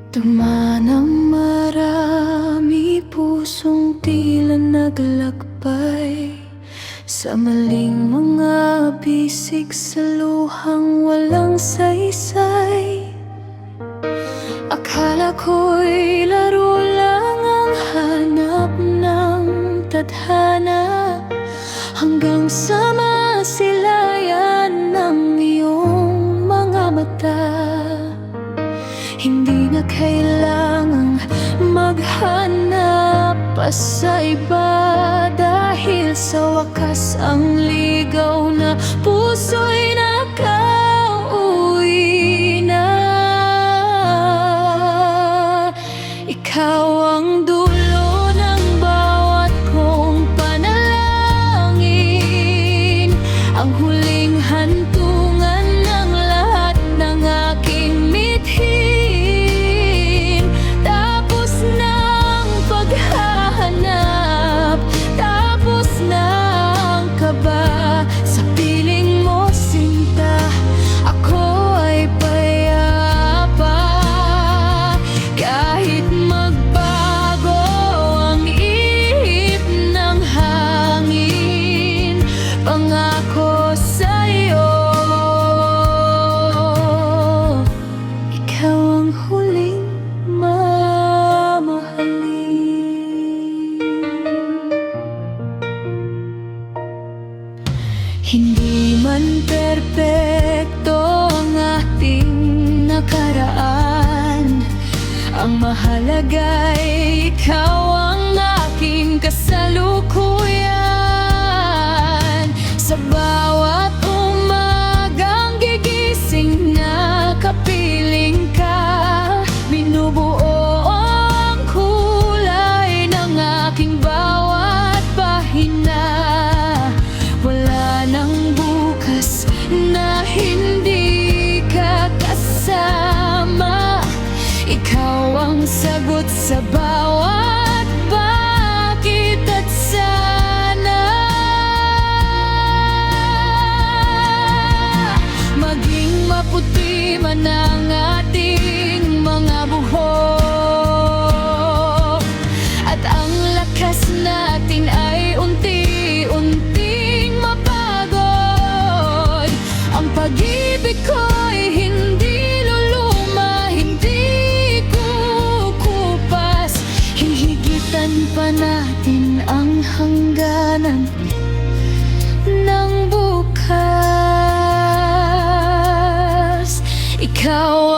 Dumaan ang marami, pusong tila naglakbay sa maling mga bisig, sa luhang walang saysay. Akala ko'y laro lang ang hanap ng tadhana, hanggang sa masilayan ng iyong mga mata. Hindi na kailangang maghanap pa sa iba, dahil sa wakas ang ligaw na puso'y nakauwi na. Ikaw ang dulo ng bawat kong panalangin, ang huling hantungan ng lahat ng aking mithin. Sa piling mo, sinta, ako ay payapa. Kahit magbago ang ihip ng hangin, pangako sa'yo, ikaw ang huling mamahalin. Hindi man perpekto ang ating nakaraan, ang mahalaga'y ikaw ang aking kasalukuyan. Sa bawat umagang gigising na kapiling ka, binubuo ang kulay ng aking bawat pahina. Wala nang bukas na hindi ka kasama, ikaw ang sagot sa bawat bakit at sana. Maging maputi man ang ating mga buhok, at ang lakas natin ay unti-unting mapagod. Ang pag-ibig ko'y hindi luluma, hindi kukupas. Hihigitan pa natin ang hangganan ng bukas. Ikaw